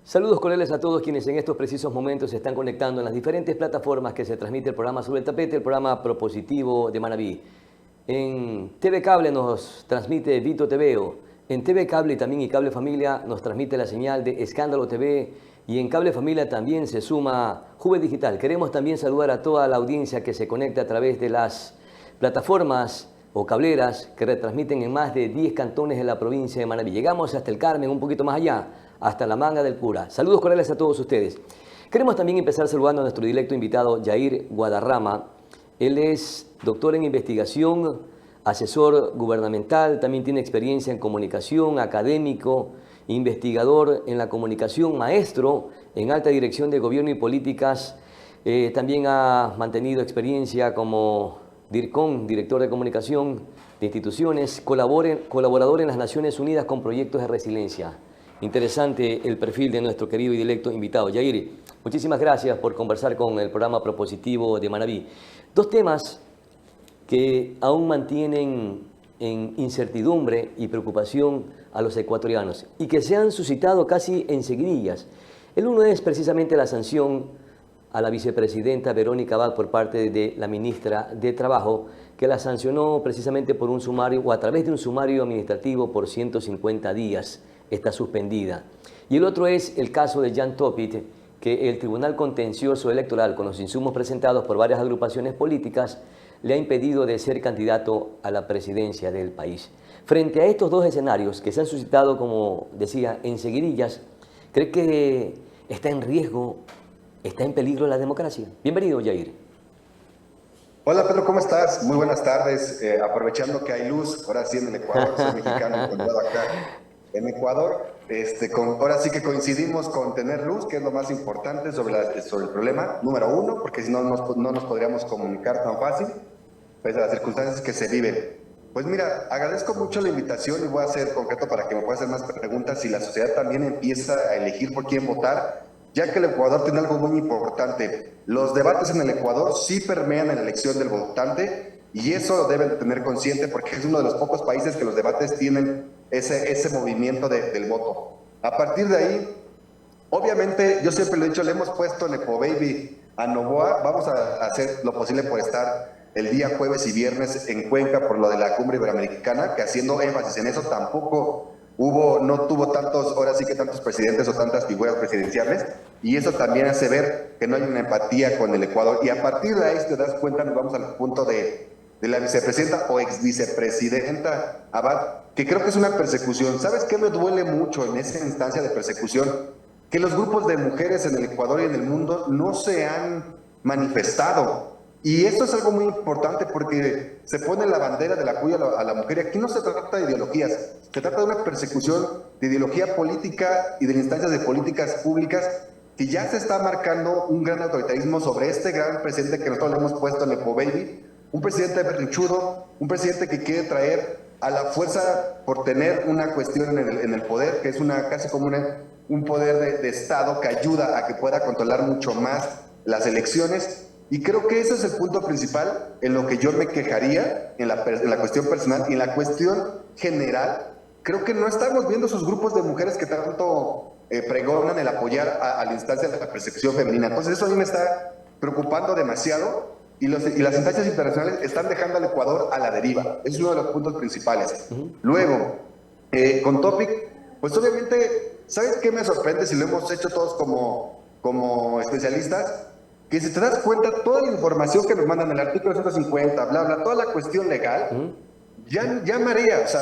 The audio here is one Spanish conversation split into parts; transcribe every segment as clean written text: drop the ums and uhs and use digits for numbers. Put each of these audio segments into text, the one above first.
Saludos cordiales a todos quienes en estos precisos momentos se están conectando en las diferentes plataformas que se transmite el programa Sobre el Tapete, el programa propositivo de Manabí. En TV Cable nos transmite Vito TVO, en TV Cable también y Cable Familia nos transmite la señal de Escándalo TV y en Cable Familia también se suma Juve Digital. Queremos también saludar a toda la audiencia que se conecta a través de las plataformas o cableras que retransmiten en más de 10 cantones de la provincia de Manabí. Llegamos hasta el Carmen, un poquito más allá, hasta la Manga del Cura. Saludos cordiales a todos ustedes. Queremos también empezar saludando a nuestro directo invitado, Yair Guadarrama. Él es doctor en investigación, asesor gubernamental, también tiene experiencia en comunicación, académico, investigador en la comunicación, maestro en alta dirección de gobierno y políticas. También ha mantenido experiencia como DIRCOM, director de comunicación de instituciones, colaborador en las Naciones Unidas con proyectos de resiliencia. Interesante el perfil de nuestro querido y directo invitado. Yair, muchísimas gracias por conversar con el programa propositivo de Manabí. Dos temas que aún mantienen en incertidumbre y preocupación a los ecuatorianos y que se han suscitado casi en seguidillas. El uno es precisamente la sanción a la vicepresidenta Verónica Abad por parte de la ministra de Trabajo, que la sancionó precisamente por un sumario o a través de un sumario administrativo por 150 días. Está suspendida. Y el otro es el caso de Jan Topit, que el Tribunal Contencioso Electoral, con los insumos presentados por varias agrupaciones políticas, le ha impedido de ser candidato a la presidencia del país. Frente a estos dos escenarios que se han suscitado, como decía, en seguidillas, ¿cree que está en riesgo, está en peligro la democracia? Bienvenido, Yair. Hola Pedro, ¿cómo estás? Muy buenas tardes. Aprovechando que hay luz, ahora sí en el Ecuador, soy mexicano, encontrado acá en Ecuador. Ahora sí que coincidimos con tener luz, que es lo más importante sobre el problema, número uno, porque si no, no nos podríamos comunicar tan fácil, pese a las circunstancias que se viven. Pues mira, agradezco mucho la invitación y voy a ser concreto para que me puedas hacer más preguntas. Si la sociedad también empieza a elegir por quién votar, ya que el Ecuador tiene algo muy importante. Los debates en el Ecuador sí permean en la elección del votante y eso lo deben de tener consciente porque es uno de los pocos países que los debates tienen ese movimiento del voto. A partir de ahí, obviamente, yo siempre lo he dicho, le hemos puesto Nepo Baby a Novoa. Vamos a hacer lo posible por estar el día jueves y viernes en Cuenca por lo de la cumbre iberoamericana, que haciendo énfasis en eso tampoco no tuvo tantos presidentes o tantas figuras presidenciales, y eso también hace ver que no hay una empatía con el Ecuador. Y a partir de ahí, si te das cuenta, nos vamos al punto de la vicepresidenta o ex vicepresidenta Abad, que creo que es una persecución. ¿Sabes qué me duele mucho en esa instancia de persecución? Que los grupos de mujeres en el Ecuador y en el mundo no se han manifestado. Y esto es algo muy importante porque se pone la bandera del apoyo a la mujer. Aquí no se trata de ideologías, se trata de una persecución de ideología política y de instancias de políticas públicas que ya se está marcando un gran autoritarismo sobre este gran presidente que nosotros le hemos puesto en Nepo Baby, un presidente berrinchudo, un presidente que quiere traer a la fuerza por tener una cuestión en el poder, que es casi como un poder de Estado que ayuda a que pueda controlar mucho más las elecciones. Y creo que ese es el punto principal en lo que yo me quejaría en la cuestión personal y en la cuestión general. Creo que no estamos viendo esos grupos de mujeres que tanto pregonan el apoyar a la instancia de la persecución femenina. Entonces eso a mí me está preocupando demasiado y las instancias internacionales están dejando al Ecuador a la deriva. Ese es uno de los puntos principales. Luego, con Topic, pues obviamente, ¿sabes qué me sorprende si lo hemos hecho todos como especialistas? Que si te das cuenta, toda la información que nos mandan, el artículo 150, bla, bla, toda la cuestión legal, ya marea, o sea,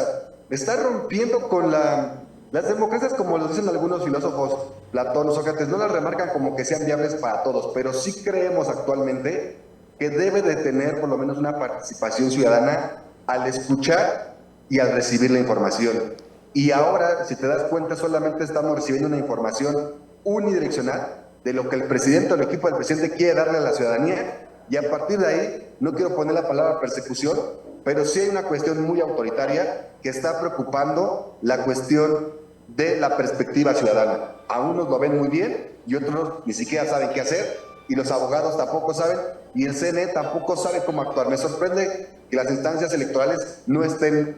está rompiendo con las democracias, como lo dicen algunos filósofos, Platón, Sócrates, no las remarcan como que sean viables para todos, pero sí creemos actualmente que debe de tener por lo menos una participación ciudadana al escuchar y al recibir la información. Y ahora, si te das cuenta, solamente estamos recibiendo una información unidireccional de lo que el presidente o el equipo del presidente quiere darle a la ciudadanía, y a partir de ahí, no quiero poner la palabra persecución, pero sí hay una cuestión muy autoritaria que está preocupando la cuestión de la perspectiva ciudadana. A unos lo ven muy bien y otros ni siquiera saben qué hacer, y los abogados tampoco saben, y el CNE tampoco sabe cómo actuar. Me sorprende que las instancias electorales no estén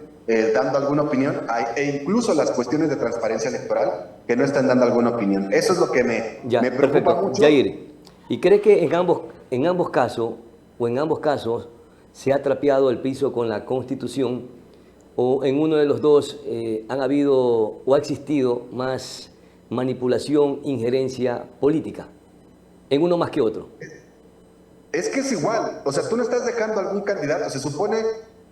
dando alguna opinión, e incluso las cuestiones de transparencia electoral que no están dando alguna opinión. Eso es lo que me preocupa perfecto. mucho. Jair, ¿y cree que en ambos casos, o en ambos casos, se ha trapeado el piso con la Constitución, o en uno de los dos han habido o ha existido más manipulación, injerencia política? En uno más que otro. Es que es igual, o sea, tú no estás dejando algún candidato, se supone,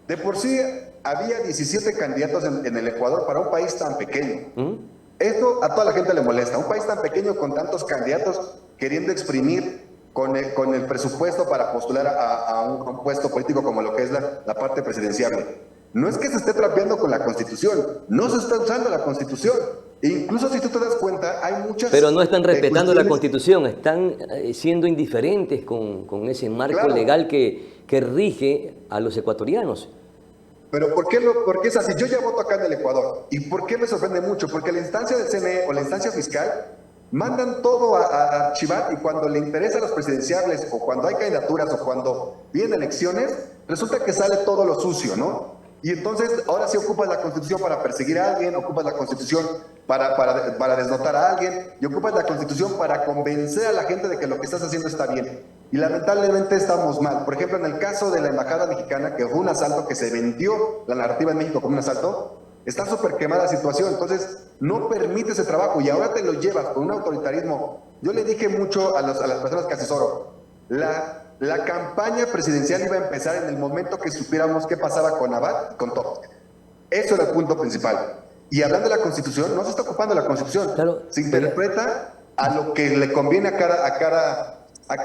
de por sí había 17 candidatos en el Ecuador para un país tan pequeño. Esto a toda la gente le molesta, un país tan pequeño con tantos candidatos queriendo exprimir con el presupuesto para postular a un puesto político como lo que es la parte presidencial. No es que se esté trapeando con la Constitución, no se está usando la Constitución. E incluso si tú te das cuenta, hay muchas... Pero no están respetando la Constitución, están siendo indiferentes con ese marco legal que rige a los ecuatorianos. Pero ¿por qué es así? Yo ya voto acá en el Ecuador. ¿Y por qué me sorprende mucho? Porque la instancia del CNE o la instancia fiscal mandan todo a archivar, y cuando le interesa a los presidenciables o cuando hay candidaturas o cuando vienen elecciones, resulta que sale todo lo sucio, ¿no? Y entonces ahora sí ocupas la Constitución para perseguir a alguien, ocupas la Constitución para desnotar a alguien, y ocupas la Constitución para convencer a la gente de que lo que estás haciendo está bien. Y lamentablemente estamos mal. Por ejemplo, en el caso de la Embajada Mexicana, que fue un asalto, que se vendió la narrativa en México como un asalto, está súper quemada la situación. Entonces no permite ese trabajo y ahora te lo llevas con un autoritarismo. Yo le dije mucho a las personas que asesoro, la campaña presidencial iba a empezar en el momento que supiéramos qué pasaba con Abad y con Top. Eso era el punto principal. Y hablando de la Constitución, no se está ocupando la Constitución. Claro, se interpreta a lo que le conviene a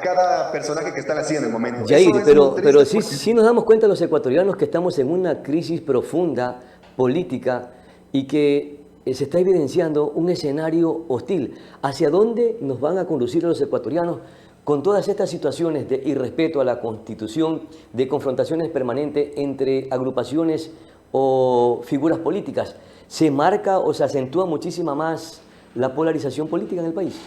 cada personaje que están así en el momento. Jair, pero sí nos damos cuenta los ecuatorianos que estamos en una crisis profunda política y que se está evidenciando un escenario hostil. ¿Hacia dónde nos van a conducir a los ecuatorianos con todas estas situaciones de irrespeto a la Constitución, de confrontaciones permanentes entre agrupaciones o figuras políticas? ¿Se marca o se acentúa muchísima más la polarización política en el país?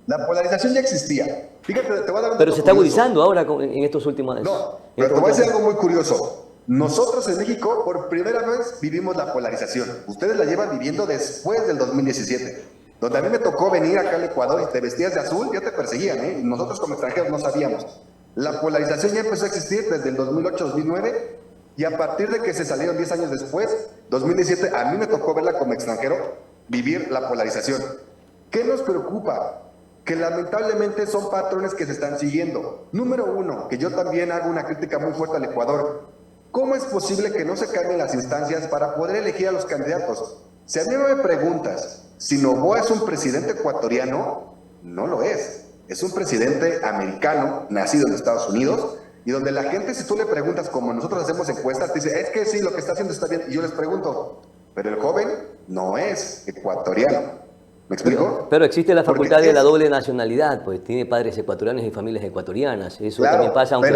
La polarización ya existía. Fíjate, te voy a dar un Pero se está agudizando ahora en estos últimos años. No, pero te voy a decir algo muy curioso. Nosotros en México por primera vez vivimos la polarización. Ustedes la llevan viviendo después del 2017. Donde a mí me tocó venir acá al Ecuador y te vestías de azul, ya te perseguían, ¿eh? Y nosotros como extranjeros no sabíamos. La polarización ya empezó a existir desde el 2008-2009, y a partir de que se salieron 10 años después, 2017, a mí me tocó verla como extranjero, vivir la polarización. ¿Qué nos preocupa? Que lamentablemente son patrones que se están siguiendo. Número uno, que yo también hago una crítica muy fuerte al Ecuador. ¿Cómo es posible que no se cambien las instancias para poder elegir a los candidatos? Si a mí me preguntas si Noboa es un presidente ecuatoriano, no lo es. Es un presidente americano, nacido en Estados Unidos, y donde la gente, si tú le preguntas, como nosotros hacemos encuestas, te dice, es que sí, lo que está haciendo está bien. Y yo les pregunto, pero el joven no es ecuatoriano. ¿Me explico? Pero existe la facultad de la doble nacionalidad, pues tiene padres ecuatorianos y familias ecuatorianas. Eso claro, también pasa. Aunque...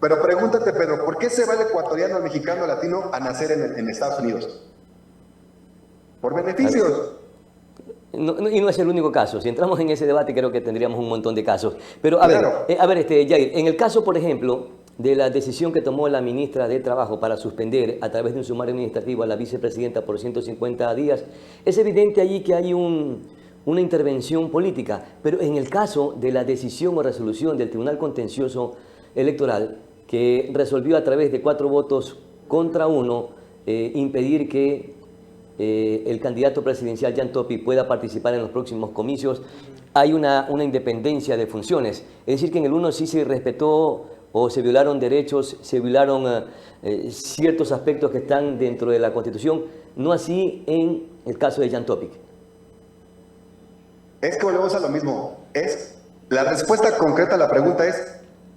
pero pregúntate, Pedro, ¿por qué se va el ecuatoriano, el mexicano, el latino a nacer en Estados Unidos? Por beneficios. Y no es el único caso. Si entramos en ese debate, creo que tendríamos un montón de casos. Pero a ver, Jair, en el caso, por ejemplo, de la decisión que tomó la ministra de Trabajo para suspender a través de un sumario administrativo a la vicepresidenta por 150 días, es evidente allí que hay una intervención política. Pero en el caso de la decisión o resolución del Tribunal Contencioso Electoral, que resolvió a través de 4 votos contra 1 impedir que el candidato presidencial Jan Topi pueda participar en los próximos comicios, hay una independencia de funciones. Es decir, que en el uno sí se respetó o se violaron derechos, se violaron ciertos aspectos que están dentro de la Constitución, no así en el caso de Jan Topic. Es que volvemos a lo mismo. La respuesta concreta a la pregunta es,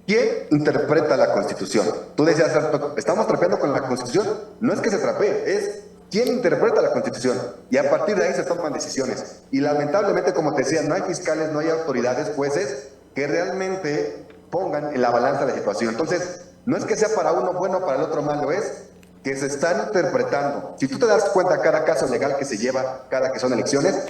¿quién interpreta la Constitución? Tú decías, ¿estamos trapeando con la Constitución? No es que se trapee, es ¿quién interpreta la Constitución? Y a partir de ahí se toman decisiones. Y lamentablemente, como te decía, no hay fiscales, no hay autoridades, jueces, que realmente pongan en la balanza la situación. Entonces, no es que sea para uno bueno, para el otro malo, es que se están interpretando. Si tú te das cuenta, cada caso legal que se lleva, cada que son elecciones,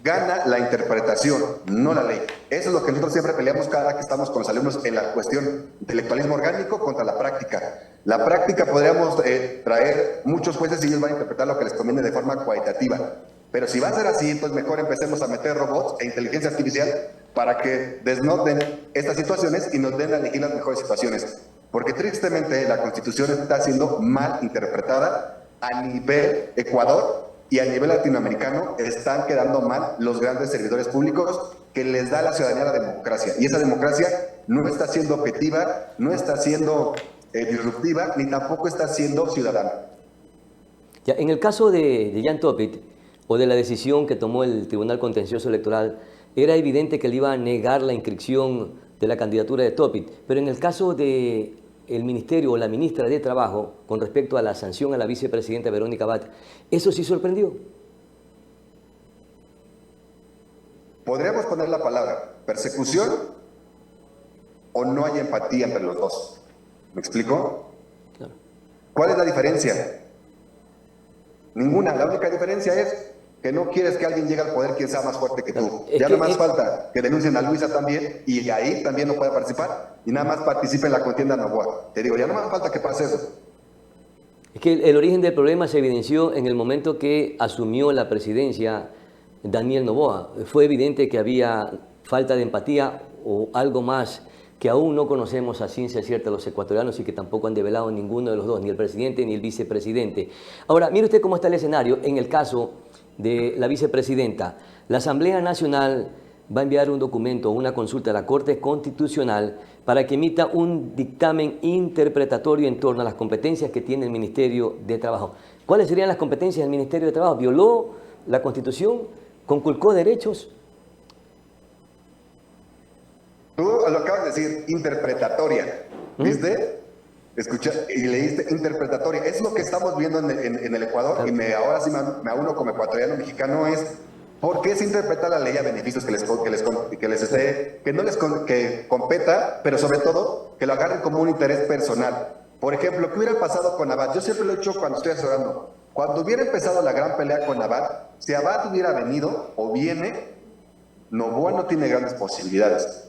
gana la interpretación, no la ley. Eso es lo que nosotros siempre peleamos cada que estamos con los alumnos en la cuestión intelectualismo orgánico contra la práctica. La práctica podríamos traer muchos jueces y ellos van a interpretar lo que les conviene de forma cualitativa. Pero si va a ser así, pues mejor empecemos a meter robots e inteligencia artificial para que desnoten estas situaciones y nos den a elegir las mejores situaciones. Porque tristemente la Constitución está siendo mal interpretada a nivel Ecuador y a nivel latinoamericano. Están quedando mal los grandes servidores públicos que les da a la ciudadanía la democracia. Y esa democracia no está siendo objetiva, no está siendo disruptiva, ni tampoco está siendo ciudadana. Ya, en el caso de Jan Topit, o de la decisión que tomó el Tribunal Contencioso Electoral, era evidente que le iba a negar la inscripción de la candidatura de Topit, pero en el caso del Ministerio o la ministra de Trabajo, con respecto a la sanción a la vicepresidenta Verónica Abad, ¿eso sí sorprendió? Podríamos poner la palabra persecución o no hay empatía entre los dos. ¿Me explico? Claro. ¿Cuál es la diferencia? Ninguna. La única diferencia es que no quieres que alguien llegue al poder quien sea más fuerte que tú. Ya nada más falta que denuncien a Luisa también y ahí también no puede participar y nada más participe en la contienda Noboa. Te digo, ya nada más falta que pase eso. Es que el origen del problema se evidenció en el momento que asumió la presidencia Daniel Noboa. Fue evidente que había falta de empatía o algo más que aún no conocemos a ciencia cierta los ecuatorianos y que tampoco han develado ninguno de los dos, ni el presidente ni el vicepresidente. Ahora, mire usted cómo está el escenario en el caso de la vicepresidenta. La Asamblea Nacional va a enviar un documento, una consulta a la Corte Constitucional para que emita un dictamen interpretatorio en torno a las competencias que tiene el Ministerio de Trabajo. ¿Cuáles serían las competencias del Ministerio de Trabajo? ¿Violó la Constitución? ¿Conculcó derechos? Tú lo acabas de decir, interpretatoria, ¿viste? Escucha, y leíste interpretatoria. Es lo que estamos viendo en el Ecuador, claro. Y ahora sí me uno como ecuatoriano mexicano es ¿por qué se interpreta la ley a beneficios que no les competa, pero sobre todo que lo agarren como un interés personal? Por ejemplo, ¿qué hubiera pasado con Abad? Yo siempre lo he hecho cuando estoy asesorando. Cuando hubiera empezado la gran pelea con Abad, si Abad hubiera venido o viene, Noboa no tiene grandes posibilidades.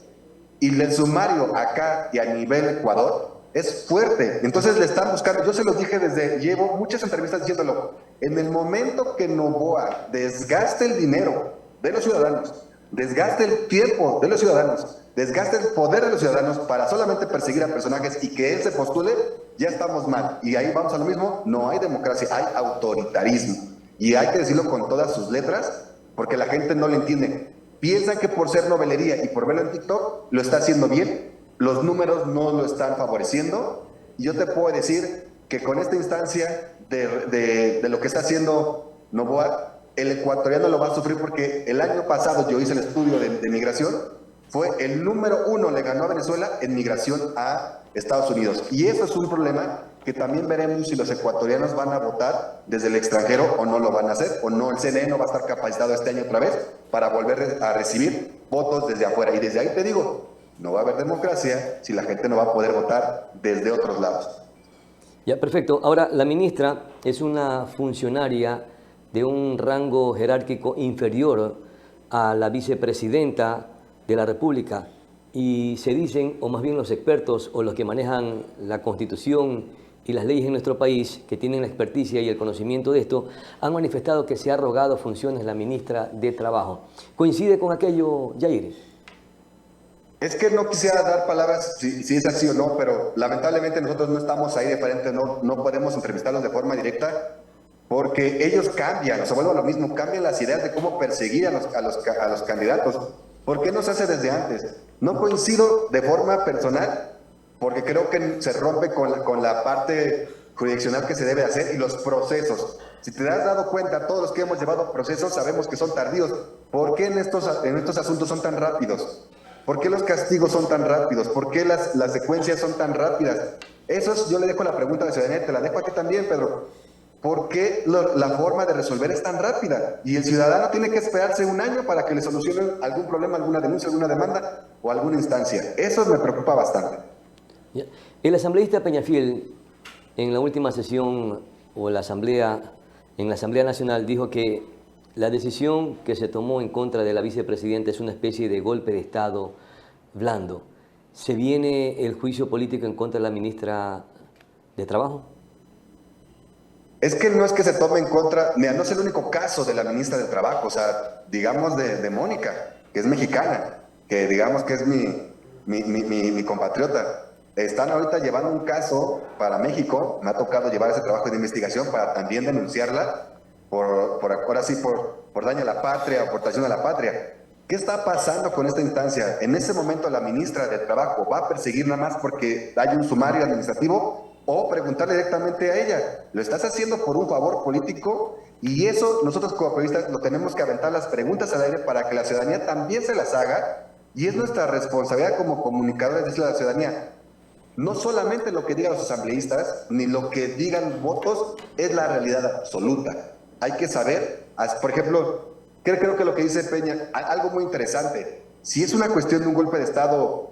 Y el sumario acá y a nivel Ecuador es fuerte. Entonces le están buscando. Yo se los dije llevo muchas entrevistas diciéndolo. En el momento que Noboa desgaste el dinero de los ciudadanos, desgaste el tiempo de los ciudadanos, desgaste el poder de los ciudadanos para solamente perseguir a personajes y que él se postule, ya estamos mal. Y ahí vamos a lo mismo, no hay democracia, hay autoritarismo. Y hay que decirlo con todas sus letras, porque la gente no lo entiende. Piensan que por ser novelería y por verlo en TikTok lo está haciendo bien, los números no lo están favoreciendo. Y yo te puedo decir que con esta instancia de lo que está haciendo Noboa, el ecuatoriano lo va a sufrir porque el año pasado yo hice el estudio de migración, fue el número 1, le ganó a Venezuela en migración a Estados Unidos. Y eso es un problema que también veremos si los ecuatorianos van a votar desde el extranjero o no lo van a hacer, o no, el CNE no va a estar capacitado este año otra vez para volver a recibir votos desde afuera. Y desde ahí te digo, no va a haber democracia si la gente no va a poder votar desde otros lados. Ya, perfecto. Ahora, la ministra es una funcionaria de un rango jerárquico inferior a la vicepresidenta de la República y se dicen, o más bien los expertos o los que manejan la Constitución y las leyes en nuestro país, que tienen la experticia y el conocimiento de esto, han manifestado que se ha rogado funciones la ministra de Trabajo. ¿Coincide con aquello, Yair? Es que no quisiera dar palabras si es así o no, pero lamentablemente nosotros no estamos ahí de frente, no podemos entrevistarlos de forma directa, porque ellos cambian, o sea, vuelvo a lo mismo, cambian las ideas de cómo perseguir a los candidatos. ¿Por qué no se hace desde antes? No coincido de forma personal, porque creo que se rompe con la parte jurisdiccional que se debe hacer y los procesos. Si te has dado cuenta, todos los que hemos llevado procesos sabemos que son tardíos. ¿Por qué en estos asuntos son tan rápidos? ¿Por qué los castigos son tan rápidos? ¿Por qué las secuencias son tan rápidas? Yo le dejo la pregunta a la ciudadanía, te la dejo a ti también, Pedro. ¿Por qué la forma de resolver es tan rápida? Y el ciudadano tiene que esperarse un año para que le solucionen algún problema, alguna denuncia, alguna demanda o alguna instancia. Eso me preocupa bastante. El asambleísta Peñafiel, en la última sesión o en la Asamblea Nacional, dijo que la decisión que se tomó en contra de la vicepresidenta es una especie de golpe de Estado blando. ¿Se viene el juicio político en contra de la ministra de trabajo. Es que no es que se tome en contra, mira, no es el único caso de la ministra del Trabajo, o sea, digamos de Mónica, que es mexicana, que digamos que es mi compatriota. Están ahorita llevando un caso para México, me ha tocado llevar ese trabajo de investigación para también denunciarla ahora sí, por daño a la patria, aportación a la patria. ¿Qué está pasando con esta instancia? En ese momento la ministra del Trabajo va a perseguir nada más porque hay un sumario administrativo o preguntarle directamente a ella. Lo estás haciendo por un favor político y eso nosotros como periodistas lo tenemos que aventar las preguntas al aire para que la ciudadanía también se las haga y es nuestra responsabilidad como comunicadores decirle a la ciudadanía. No solamente lo que digan los asambleístas, ni lo que digan los votos es la realidad absoluta. Hay que saber, por ejemplo, creo que lo que dice Peña, algo muy interesante, si es una cuestión de un golpe de Estado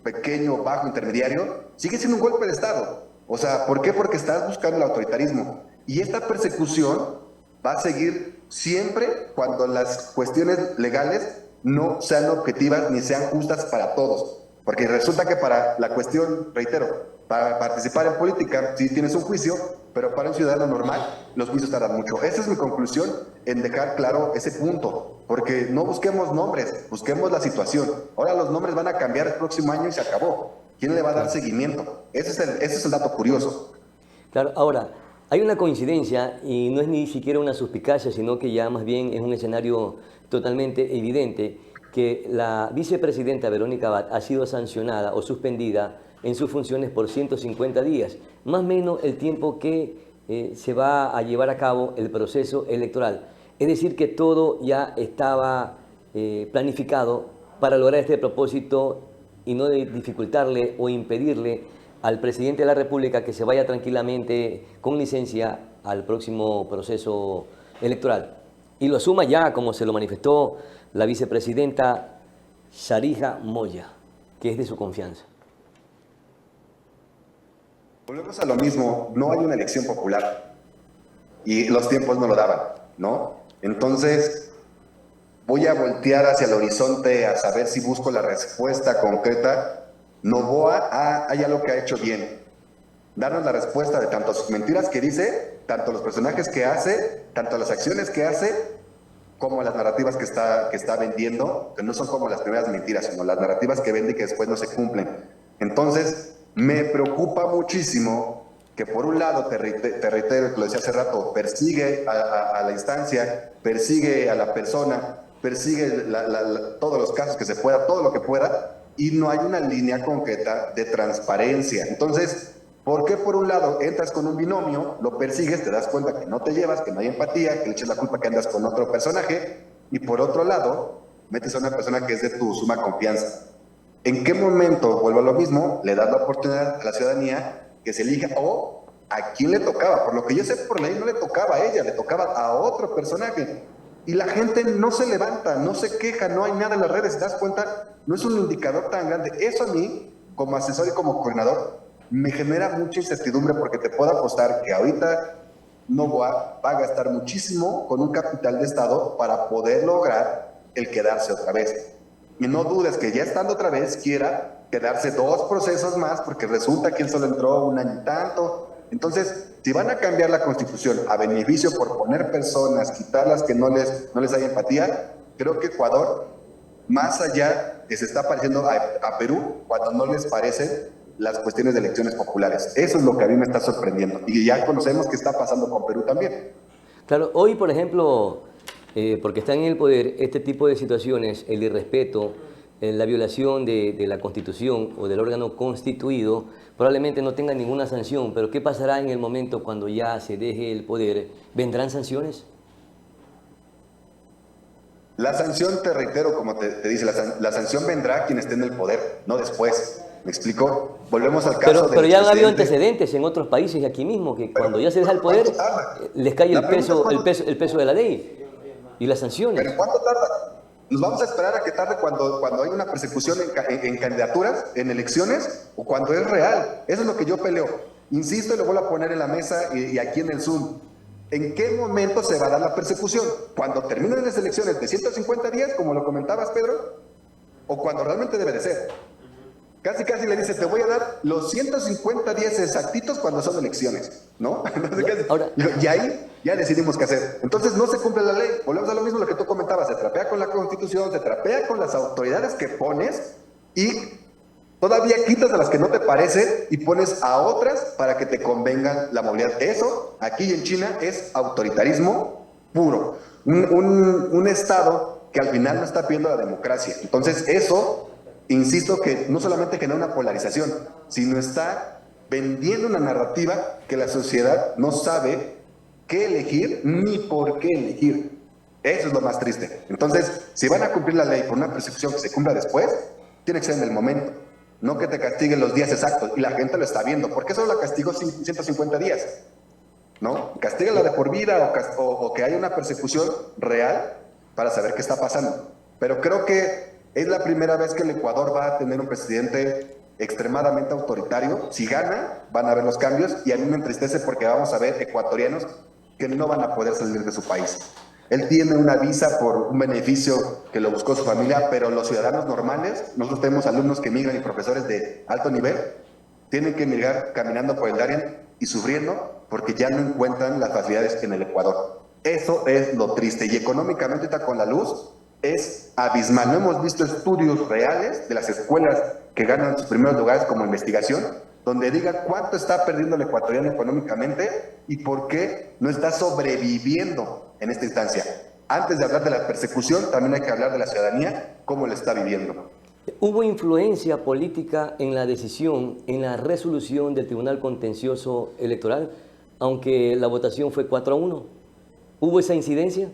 pequeño, bajo, intermediario, sigue siendo un golpe de Estado. O sea, ¿por qué? Porque estás buscando el autoritarismo. Y esta persecución va a seguir siempre cuando las cuestiones legales no sean objetivas ni sean justas para todos. Porque resulta que para la cuestión, reitero, para participar en política, sí tienes un juicio, pero para un ciudadano normal, los juicios tardan mucho. Esa es mi conclusión en dejar claro ese punto, porque no busquemos nombres, busquemos la situación. Ahora los nombres van a cambiar el próximo año y se acabó. ¿Quién le va a dar seguimiento? Ese es el dato curioso. Claro, ahora, hay una coincidencia y no es ni siquiera una suspicacia, sino que ya más bien es un escenario totalmente evidente que la vicepresidenta Verónica Abad ha sido sancionada o suspendida en sus funciones por 150 días, más o menos el tiempo que se va a llevar a cabo el proceso electoral. Es decir, que todo ya estaba planificado para lograr este propósito y no de dificultarle o impedirle al presidente de la República que se vaya tranquilamente con licencia al próximo proceso electoral. Y lo asuma ya, como se lo manifestó la vicepresidenta Sharija Moya, que es de su confianza. Volvemos a lo mismo, no hay una elección popular y los tiempos no lo daban, ¿no? Entonces voy a voltear hacia el horizonte a saber si busco la respuesta concreta. Noboa hay algo que ha hecho bien, darnos la respuesta de tanto sus mentiras que dice, tanto los personajes que hace, tanto las acciones que hace, como las narrativas que está vendiendo, que no son como las primeras mentiras, sino las narrativas que vende y que después no se cumplen. Entonces, me preocupa muchísimo que por un lado, te reitero, lo decía hace rato, persigue a la instancia, persigue a la persona, persigue todos los casos que se pueda, todo lo que pueda, y no hay una línea concreta de transparencia. Entonces, ¿por qué por un lado entras con un binomio, lo persigues, te das cuenta que no te llevas, que no hay empatía, que le echas la culpa que andas con otro personaje, y por otro lado, metes a una persona que es de tu suma confianza? ¿En qué momento, vuelvo a lo mismo, le das la oportunidad a la ciudadanía que se elija o a quién le tocaba? Por lo que yo sé, por ley no le tocaba a ella, le tocaba a otro personaje. Y la gente no se levanta, no se queja, no hay nada en las redes, ¿te das cuenta? No es un indicador tan grande. Eso a mí, como asesor y como coordinador, me genera mucha incertidumbre porque te puedo apostar que ahorita Noboa va a gastar muchísimo con un capital de Estado para poder lograr el quedarse otra vez. Y no dudes que ya estando otra vez quiera quedarse 2 procesos más porque resulta que él solo entró un año y tanto. Entonces, si van a cambiar la Constitución a beneficio por poner personas, quitarlas que no les haya empatía, creo que Ecuador, más allá que se está pareciendo a Perú, cuando no les parecen las cuestiones de elecciones populares. Eso es lo que a mí me está sorprendiendo. Y ya conocemos qué está pasando con Perú también. Claro, hoy, por ejemplo, porque están en el poder este tipo de situaciones, el irrespeto, la violación de la Constitución o del órgano constituido, probablemente no tengan ninguna sanción, pero ¿qué pasará en el momento cuando ya se deje el poder? ¿Vendrán sanciones? La sanción, te reitero, como te dice, la sanción vendrá quien esté en el poder, no después. ¿Me explico? Volvemos al caso Pero ya han habido presidente. antecedentes en otros países y aquí mismo, que Pero, cuando ya se deja el poder, ¿cuánto tarda? les cae La pregunta es el peso de la ley y las sanciones. ¿Pero cuánto tarda? ¿Nos vamos a esperar a que tarde cuando hay una persecución en candidaturas, en elecciones, o cuando es real? Eso es lo que yo peleo. Insisto y lo vuelvo a poner en la mesa y aquí en el Zoom. ¿En qué momento se va a dar la persecución? ¿Cuando terminen las elecciones de 150 días, como lo comentabas, Pedro? ¿O cuando realmente debe de ser? Casi, casi le dice, te voy a dar los 150 días exactitos cuando son elecciones, ¿no? Ahora, Y ahí ya decidimos qué hacer. Entonces no se cumple la ley. Volvemos a lo mismo lo que tú comentabas, se trapea con la Constitución, se trapea con las autoridades que pones y todavía quitas a las que no te parecen y pones a otras para que te convengan la movilidad. Eso, aquí en China, es autoritarismo puro. Un Estado que al final no está pidiendo la democracia. Entonces eso, insisto, que no solamente genera una polarización, sino está vendiendo una narrativa que la sociedad no sabe qué elegir ni por qué elegir. Eso es lo más triste. Entonces, si van a cumplir la ley por una persecución que se cumpla después, tiene que ser en el momento, no que te castiguen los días exactos. Y la gente lo está viendo. ¿Por qué solo la castigó 150 días? ¿No? Castígala de por vida o que haya una persecución real para saber qué está pasando. Pero creo que es la primera vez que el Ecuador va a tener un presidente extremadamente autoritario. Si gana, van a ver los cambios y a mí me entristece porque vamos a ver ecuatorianos que no van a poder salir de su país. Él tiene una visa por un beneficio que lo buscó su familia, pero los ciudadanos normales, nosotros tenemos alumnos que migran y profesores de alto nivel, tienen que migrar caminando por el Darién y sufriendo porque ya no encuentran las facilidades en el Ecuador. Eso es lo triste. Y económicamente, ahorita con la luz, es abismal. No hemos visto estudios reales de las escuelas que ganan sus primeros lugares como investigación, donde diga cuánto está perdiendo el ecuatoriano económicamente y por qué no está sobreviviendo en esta instancia. Antes de hablar de la persecución, también hay que hablar de la ciudadanía, cómo lo está viviendo. ¿hubo influencia política en la decisión, en la resolución del Tribunal Contencioso Electoral, aunque la votación fue 4-1? ¿Hubo esa incidencia?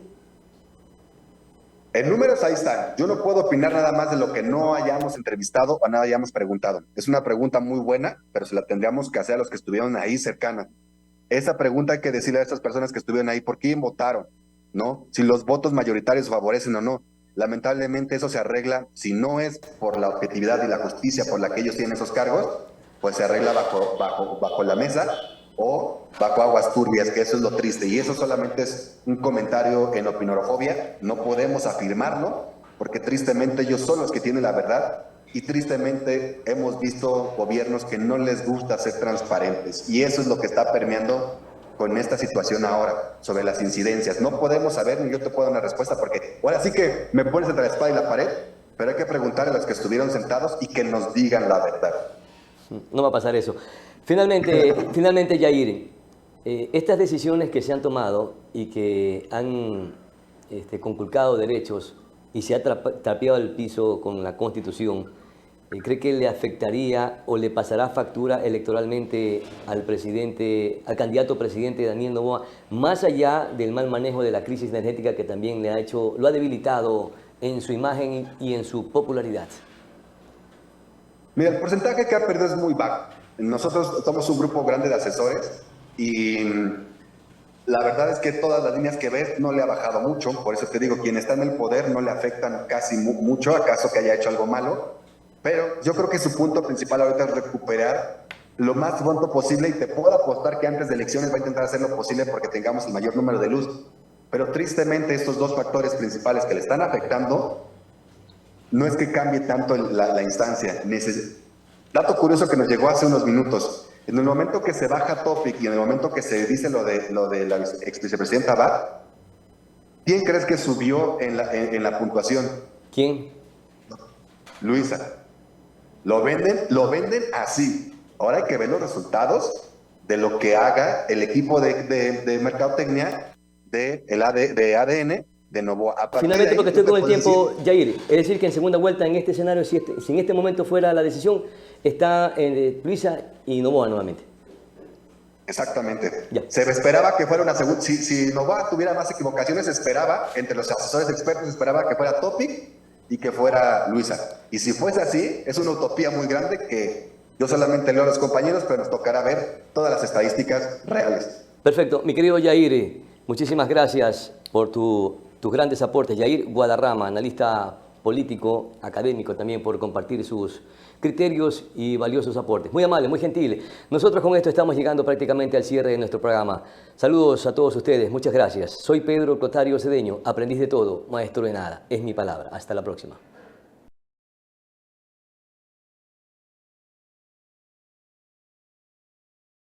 En números ahí están. Yo no puedo opinar nada más de lo que no hayamos entrevistado o nada hayamos preguntado. Es una pregunta muy buena, pero se la tendríamos que hacer a los que estuvieron ahí cercanos. Esa pregunta hay que decirle a estas personas que estuvieron ahí, ¿por quién votaron? ¿No? Si los votos mayoritarios favorecen o no. Lamentablemente eso se arregla, si no es por la objetividad y la justicia por la que ellos tienen esos cargos, pues se arregla bajo la mesa o bajo aguas turbias, que eso es lo triste. Y eso solamente es un comentario en opinorofobia, no podemos afirmarlo, porque tristemente ellos son los que tienen la verdad, y tristemente hemos visto gobiernos que no les gusta ser transparentes, y eso es lo que está permeando con esta situación ahora, sobre las incidencias. No podemos saber, ni yo te puedo dar una respuesta, porque ahora sí que me pones entre la espada y la pared, pero hay que preguntarle a los que estuvieron sentados y que nos digan la verdad. No va a pasar eso. Finalmente, Yair, estas decisiones que se han tomado y que han conculcado derechos y se ha trapeado el piso con la Constitución, ¿cree que le afectaría o le pasará factura electoralmente al candidato presidente Daniel Noboa, más allá del mal manejo de la crisis energética que también lo ha debilitado en su imagen y en su popularidad? Mira, el porcentaje que ha perdido es muy bajo. Nosotros somos un grupo grande de asesores y la verdad es que todas las líneas que ves no le ha bajado mucho. Por eso te digo, quien está en el poder no le afectan casi mucho, acaso que haya hecho algo malo. Pero yo creo que su punto principal ahorita es recuperar lo más pronto posible, y te puedo apostar que antes de elecciones va a intentar hacer lo posible porque tengamos el mayor número de luz. Pero tristemente estos dos factores principales que le están afectando no es que cambie tanto la instancia. Dato curioso que nos llegó hace unos minutos. En el momento que se baja Topic y en el momento que se dice lo de la ex vicepresidenta Abad, ¿quién crees que subió en la puntuación? ¿Quién? Luisa. Lo venden así. Ahora hay que ver los resultados de lo que haga el equipo de mercadotecnia de ADN de Noboa. Finalmente, porque estoy con el tiempo, Yair, es decir, que en segunda vuelta, en este escenario, si en este momento fuera la decisión, está Luisa y Noboa nuevamente. Exactamente. Ya. Se esperaba que fuera una segunda. Si Noboa tuviera más equivocaciones, se esperaba, entre los asesores expertos, se esperaba que fuera Topic y que fuera Luisa. Y si fuese así, es una utopía muy grande que yo solamente leo a los compañeros, pero nos tocará ver todas las estadísticas reales. Perfecto. Mi querido Yair, muchísimas gracias por tus grandes aportes. Yair Guadarrama, analista político, académico también, por compartir sus criterios y valiosos aportes. Muy amable, muy gentil. Nosotros con esto estamos llegando prácticamente al cierre de nuestro programa. Saludos a todos ustedes, muchas gracias. Soy Pedro Clotario Cedeño, aprendiz de todo, maestro de nada. Es mi palabra. Hasta la próxima.